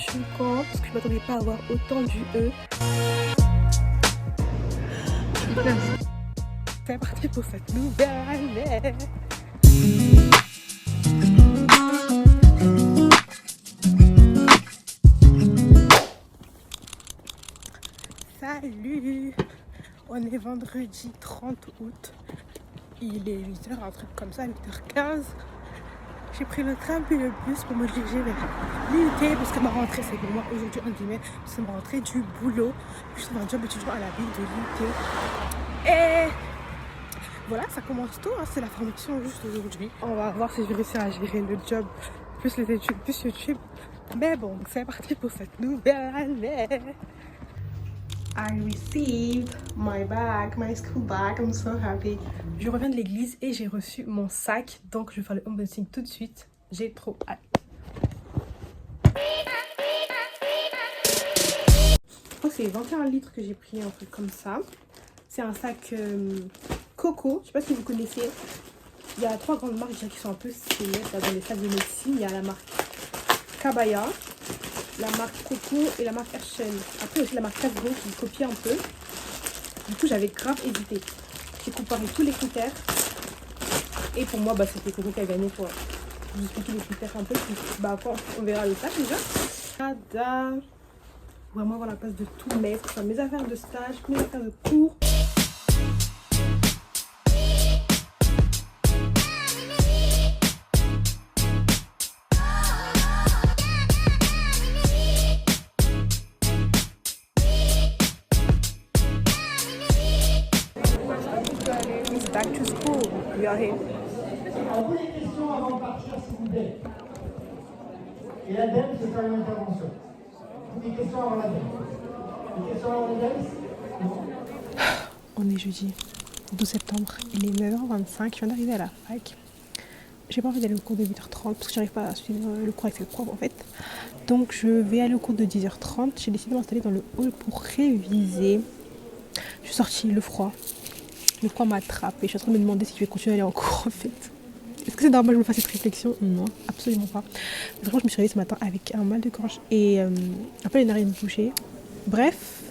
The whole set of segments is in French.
choquant parce que je m'attendais pas à avoir autant du E. C'est parti pour cette nouvelle année. Salut! On est vendredi 30 août. Il est 8h, un truc comme ça, 8h15. J'ai pris le train puis le bus pour me diriger vers l'UT parce que ma rentrée c'est pour moi aujourd'hui en guillemets. C'est ma rentrée du boulot. Je trouve un job étudiant à la ville de l'UT. Et voilà, ça commence tôt, hein, c'est la formation juste aujourd'hui. On va voir si je vais réussir à gérer le job, plus les études, plus YouTube. Mais bon, c'est parti pour cette nouvelle année. I received my bag, my school bag, I'm so happy. Je reviens de l'église et j'ai reçu mon sac, donc je vais faire le unboxing tout de suite. J'ai trop hâte. Je crois que c'est 21 litres que j'ai pris, un truc comme ça. C'est un sac Coco, je sais pas si vous connaissez. Il y a 3 grandes marques qui sont un peu célèbres dans les sacs de médecine. Il y a la marque Kabaya, la marque Coco et la marque Herschel. Après aussi la marque Casgo qui copie un peu. Du coup j'avais grave hésité. J'ai comparé tous les critères. Et pour moi c'était Coco qui a gagné pour vous expliquer les critères un peu. Puis, quand on verra le sac déjà. Tada! Vraiment avoir la place de tout mettre. Enfin, mes affaires de stage, mes affaires de cours. It's back to school. We are here. À vous les questions avant de partir, s'il vous plaît. Et l'ADEME, c'est faire une intervention. Des questions avant l'ADEME. Des questions avant l'ADEME? On est jeudi 12 septembre, il est 9h25, je viens d'arriver à la fac. J'ai pas envie d'aller au cours de 8h30 parce que j'arrive pas à suivre le cours avec le prof en fait. Donc je vais aller au cours de 10h30. J'ai décidé de m'installer dans le hall pour réviser. Je suis sortie, le froid m'attrape et je suis en train de me demander si je vais continuer à aller en cours en fait. Est-ce que c'est normal que je me fasse cette réflexion? Non, absolument pas. Vraiment, je me suis réveillée ce matin avec un mal de gorge et un peu les narines bouchées. Bref,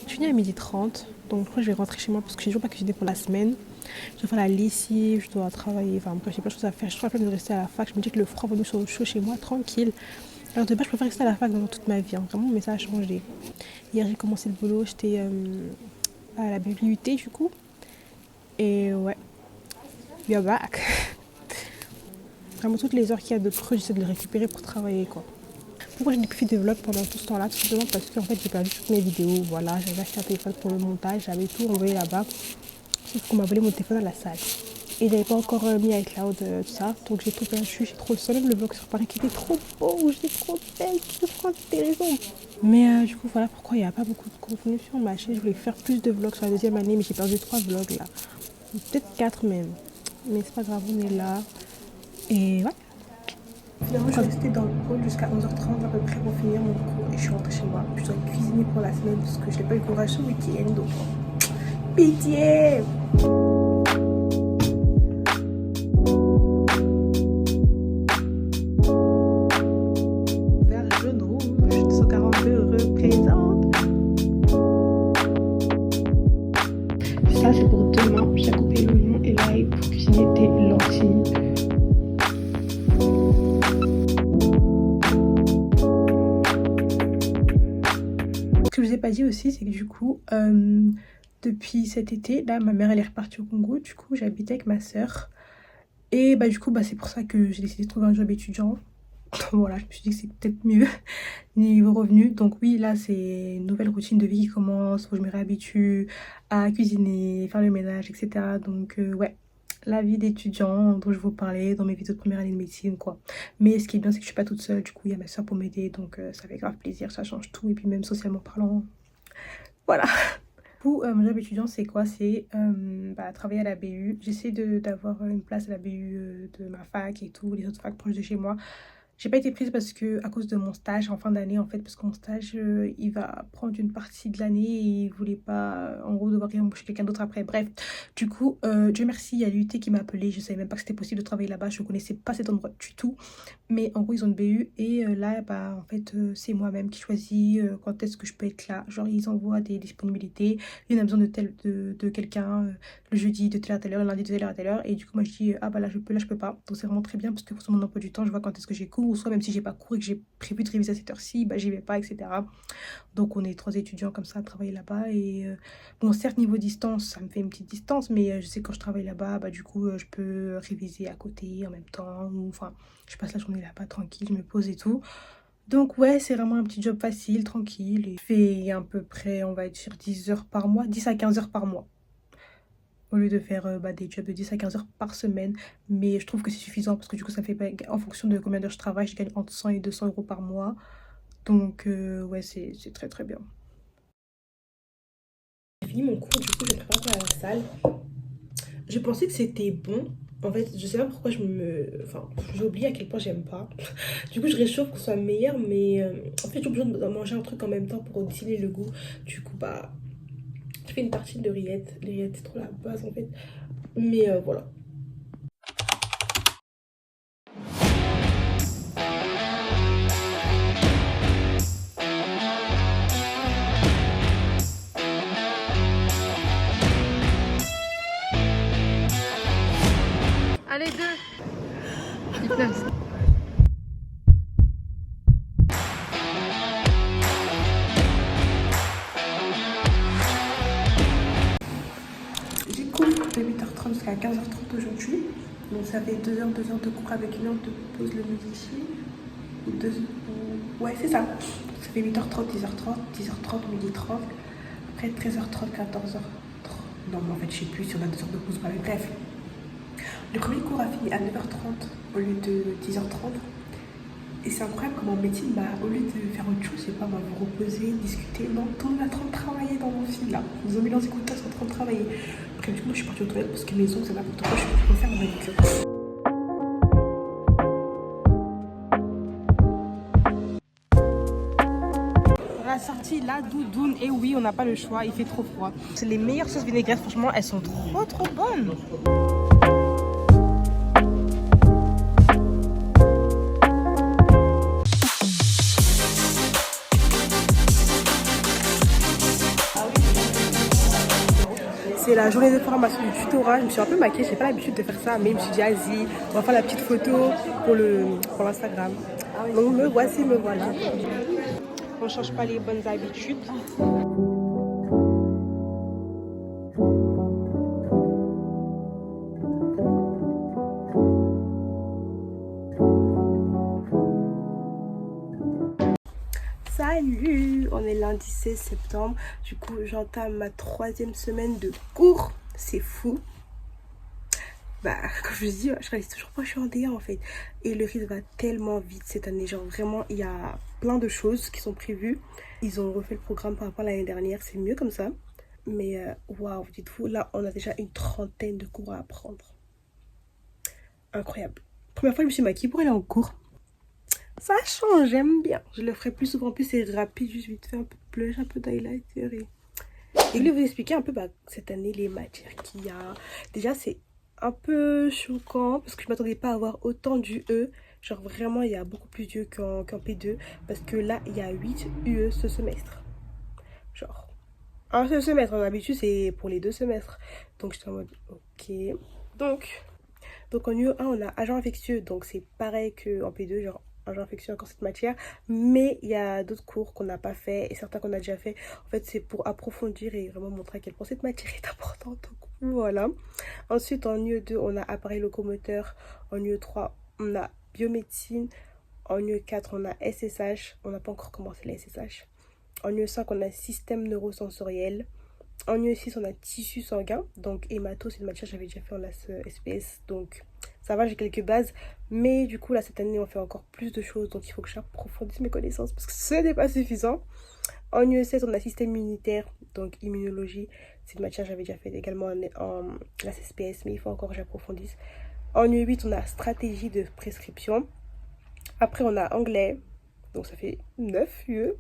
je finis à 12h30, donc je crois que je vais rentrer chez moi parce que j'ai toujours pas cuisiné pour la semaine. Je dois faire la lessive, je dois travailler, enfin bref, j'ai plein de choses à faire. Je suis en train de rester à la fac, je me dis que le froid vaut mieux sur le chaud chez moi, tranquille. Alors de base, je préfère rester à la fac dans toute ma vie, hein. Vraiment, mais ça a changé. Hier, j'ai commencé le boulot, j'étais à la BUT du coup. Et ouais, we are back. Vraiment, toutes les heures qu'il y a de creux, j'essaie de les récupérer pour travailler, quoi. Pourquoi je n'ai plus fait de vlog pendant tout ce temps-là? Tout simplement parce qu'en fait, j'ai perdu toutes mes vidéos. Voilà, j'avais acheté un téléphone pour le montage, j'avais tout envoyé là-bas. Sauf qu'on m'a volé mon téléphone à la salle. Et j'avais pas encore mis iCloud, tout ça. Donc j'ai tout perdu, j'ai trop le soleil. Le vlog sur Paris qui était trop beau, j'étais trop belle, je crois que c'était raison. Mais du coup, voilà pourquoi il n'y a pas beaucoup de contenu sur ma chaîne. Je voulais faire plus de vlogs sur la deuxième année, mais j'ai perdu 3 vlogs là. Peut-être 4 même. Mais c'est pas grave, on est là. Et ouais. Finalement, je suis restée dans le hall jusqu'à 11h30 à peu près pour finir mon cours et je suis rentrée chez moi. Je dois cuisiner pour la semaine parce que je n'ai pas eu courage ce week-end. Donc, pitié! Vert, jaune, rouge, 142 représente. Ça, c'est pour demain. J'ai coupé l'oignon et l'ail pour cuisiner des lentilles. Ce que je vous ai pas dit aussi, c'est que du coup, depuis cet été, là, ma mère elle est repartie au Congo. Du coup, j'habitais avec ma soeur. Et du coup, c'est pour ça que j'ai décidé de trouver un job étudiant. Voilà, je me suis dit que c'est peut-être mieux niveau revenu. Donc oui, là, c'est une nouvelle routine de vie qui commence. Faut que je me réhabitue à cuisiner, faire le ménage, etc. Donc ouais, la vie d'étudiant dont je vous parlais dans mes vidéos de première année de médecine, quoi. Mais ce qui est bien, c'est que je suis pas toute seule. Du coup, il y a ma soeur pour m'aider. Donc ça fait grave plaisir, ça change tout. Et puis même socialement parlant, voilà. Du coup, mon job étudiant, c'est quoi? C'est travailler à la BU. J'essaie d'avoir une place à la BU de ma fac et tout, les autres facs proches de chez moi. J'ai pas été prise parce que à cause de mon stage en fin d'année en fait, parce que mon stage il va prendre une partie de l'année et il voulait pas en gros devoir embaucher quelqu'un d'autre après. Bref, du coup, Dieu merci, il y a l'UT qui m'a appelé. Je savais même pas que c'était possible de travailler là-bas. Je connaissais pas cet endroit du tout. Mais en gros, ils ont une BU et là, bah en fait, c'est moi-même qui choisis quand est-ce que je peux être là. Genre, ils envoient des disponibilités. Il y en a besoin de quelqu'un le jeudi de telle heure à telle heure, le lundi de telle heure à telle heure. Et du coup, moi, je dis, ah bah là, je peux, là, je peux pas. Donc, c'est vraiment très bien parce que pour mon emploi du temps, je vois quand est-ce que j'ai cours ou soit même si j'ai pas cours et que j'ai prévu de réviser à cette heure-ci, bah, j'y vais pas, etc. Donc, on est 3 étudiants comme ça à travailler là-bas. Et bon, certes, niveau distance, ça me fait une petite distance, mais je sais que quand je travaille là-bas, bah, du coup, je peux réviser à côté en même temps. Ou enfin, je passe la journée là-bas tranquille, je me pose et tout. Donc ouais, c'est vraiment un petit job facile, tranquille. Et je fais à peu près, on va dire, 10 heures par mois, 10 à 15 heures par mois. Au lieu de faire bah, des jobs de 10 à 15 heures par semaine. Mais je trouve que c'est suffisant parce que du coup, ça fait pas, en fonction de combien d'heures je travaille, je gagne entre 100 et 200 euros par mois. Donc ouais, c'est très très bien. J'ai fini mon cours, du coup, je prépare pour la salle. Je pensais que c'était bon. En fait, je sais pas pourquoi je me... Enfin, j'ai oublié à quel point j'aime pas. Du coup, je réchauffe pour que ce soit meilleur, mais en fait, j'ai besoin de manger un truc en même temps pour distiller le goût. Du coup, bah, je fais une partie de rillettes. Les rillettes, c'est trop la base en fait. Mais voilà. Allez, deux. Il place. J'ai cours de 8h30 jusqu'à 15h30 aujourd'hui. Donc ça fait 2 heures de cours avec 1 heure de pause le midi. Ou deux... Ouais, c'est ça. Ça fait 8h30, 10h30, 10h30, 12h30. Après 13h30, 14h30. Non, mais en fait, je sais plus si on a 2 heures de pause. Bref. Le premier cours a fini à 9h30 au lieu de 10h30. Et c'est incroyable comment en médecine, bah, au lieu de faire autre chose, je sais pas, bah, vous reposer, discuter, non, tout le monde est en train de travailler dans mon film là. Ils ont mis leurs écouteurs, ils sont en train de travailler. Après, du coup, moi je suis partie aux toilettes parce que mes ongles, c'est n'importe quoi, je suis en train de faire mon manucure. La sortie là, doudoune, et oui, on n'a pas le choix, il fait trop froid. C'est les meilleures sauces vinaigrettes, franchement, elles sont trop bonnes. C'est la journée de formation du tutorat. Je me suis un peu maquillée, j'ai pas l'habitude de faire ça, mais je me suis dit, vas-y, on va faire la petite photo pour l'Instagram. Donc me voici, me voilà. On change pas les bonnes habitudes. Salut, on est lundi 16 septembre. Du coup, j'entame ma 3e semaine de cours. C'est fou. Bah, comme je vous dis, je réalise toujours pas que je suis en DA en fait. Et le rythme va tellement vite cette année. Genre vraiment, il y a plein de choses qui sont prévues. Ils ont refait le programme par rapport à l'année dernière. C'est mieux comme ça. Mais waouh, dites-vous, là, on a déjà une 30aine de cours à apprendre. Incroyable. Première fois, je me suis maquillée pour aller en cours. Ça change, j'aime bien. Je le ferai plus souvent. En plus, c'est rapide, juste vite fait un peu de blush, un peu d'highlighter. Et je voulais vous expliquer un peu cette année les matières qu'il y a. Déjà, c'est un peu choquant parce que je m'attendais pas à avoir autant d'UE. Genre vraiment, il y a beaucoup plus d'UE qu'en P2. Parce que là, il y a 8 UE ce semestre. Genre, un seul semestre. En habitude, c'est pour les 2 semestres. Donc, j'étais en mode, ok. Donc en UE1, on a agent infectieux. Donc, c'est pareil qu'en P2, genre agent infectieux, encore cette matière. Mais il y a d'autres cours qu'on n'a pas fait et certains qu'on a déjà fait. En fait, c'est pour approfondir et vraiment montrer à quel point cette matière est importante. Donc, voilà. Ensuite, en UE2, on a appareil locomoteur. En UE3, on a biomédecine. En UE4, on a SSH. On n'a pas encore commencé la SSH. En UE5, on a système neurosensoriel. En UE6, on a tissu sanguin. Donc, hémato, c'est une matière que j'avais déjà fait en SPS. Donc, ça va, j'ai quelques bases. Mais du coup, là, cette année, on fait encore plus de choses. Donc, il faut que j'approfondisse mes connaissances parce que ce n'est pas suffisant. En UE7, on a système immunitaire. Donc, immunologie. C'est une matière que j'avais déjà fait également en la SPS. Mais il faut encore que j'approfondisse. En UE8, on a stratégie de prescription. Après, on a anglais, donc ça fait 9 UE.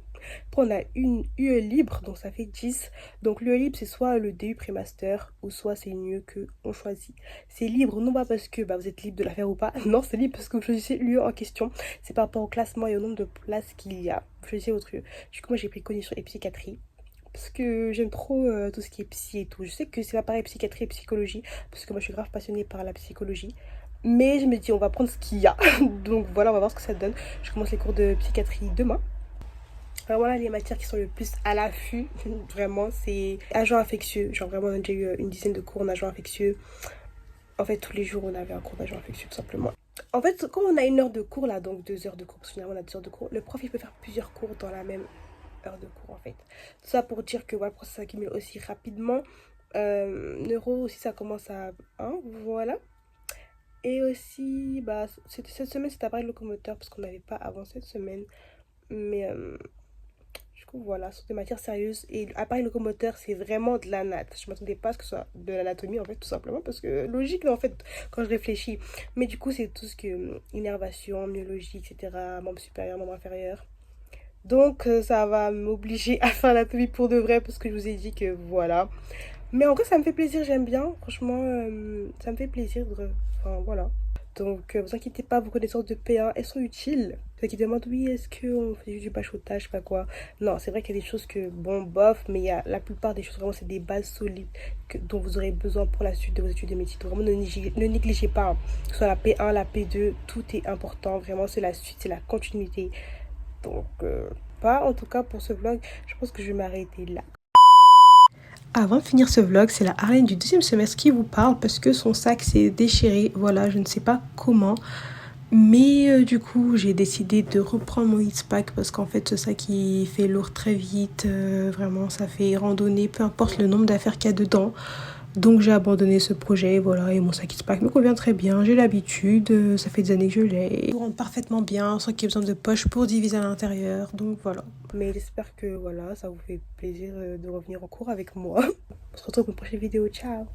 Après, on a une UE libre, donc ça fait 10. Donc, l'UE libre, c'est soit le DU pré-master, ou soit c'est une UE qu'on choisit. C'est libre, non pas parce que vous êtes libre de la faire ou pas. Non, c'est libre parce que vous choisissez l'UE en question. C'est par rapport au classement et au nombre de places qu'il y a. Vous choisissez votre UE. Du coup, moi, j'ai pris cognition et psychiatrie. Parce que j'aime trop tout ce qui est psy et tout. Je sais que c'est pas pareil psychiatrie et psychologie. Parce que moi, je suis grave passionnée par la psychologie. Mais je me dis, on va prendre ce qu'il y a. Donc voilà, on va voir ce que ça donne. Je commence les cours de psychiatrie demain. Alors voilà les matières qui sont le plus à l'affût, vraiment, c'est agent infectieux. Genre vraiment, on a déjà eu une dizaine de cours en agent infectieux. En fait, tous les jours, on avait un cours d'agent infectieux, tout simplement. En fait, quand on a une heure de cours, là, donc 2 heures de cours, parce que finalement, on a 2 heures de cours, le prof, il peut faire plusieurs cours dans la même heure de cours, en fait. Tout ça pour dire que voilà, le processus s'accumule aussi rapidement. Neuro aussi, ça commence à 1, voilà. Et aussi, cette semaine, c'était appareil locomoteur, parce qu'on n'avait pas avant cette semaine. Mais du coup, voilà, ce sont des matières sérieuses. Et appareil locomoteur, c'est vraiment de la natte. Je m'attendais pas à ce que ce soit de l'anatomie, en fait, tout simplement. Parce que logique, en fait, quand je réfléchis. Mais du coup, c'est tout ce que innervation, myologie, etc. Membre supérieur, membre inférieur. Donc, ça va m'obliger à faire l'anatomie pour de vrai. Parce que je vous ai dit que voilà. Mais en vrai, ça me fait plaisir, j'aime bien. Franchement, ça me fait plaisir de. Enfin, voilà. Donc, vous inquiétez pas, vos connaissances de P1, elles sont utiles. Ceux qui demandent, oui, est-ce qu'on fait du bachotage, je sais pas quoi. Non, c'est vrai qu'il y a des choses que, bon, bof, mais il y a la plupart des choses, vraiment, c'est des bases solides dont vous aurez besoin pour la suite de vos études de médecine. Donc, vraiment, ne négligez pas, hein. Que ce soit la P1, la P2, tout est important. Vraiment, c'est la suite, c'est la continuité. Donc, pas en tout cas pour ce vlog. Je pense que je vais m'arrêter là. Avant de finir ce vlog, c'est la Arlène du 2e semestre qui vous parle parce que son sac s'est déchiré. Voilà, je ne sais pas comment. Mais du coup, j'ai décidé de reprendre mon X-Pack parce qu'en fait, ce sac il fait lourd très vite. Vraiment, ça fait randonnée, peu importe le nombre d'affaires qu'il y a dedans. Donc j'ai abandonné ce projet, voilà, et mon sac X-Pack me convient très bien, j'ai l'habitude, ça fait des années que je l'ai. Il rentre parfaitement bien, sans qu'il y ait besoin de poche pour diviser à l'intérieur, donc voilà. Mais j'espère que voilà, ça vous fait plaisir de revenir en cours avec moi. On se retrouve pour une prochaine vidéo, ciao.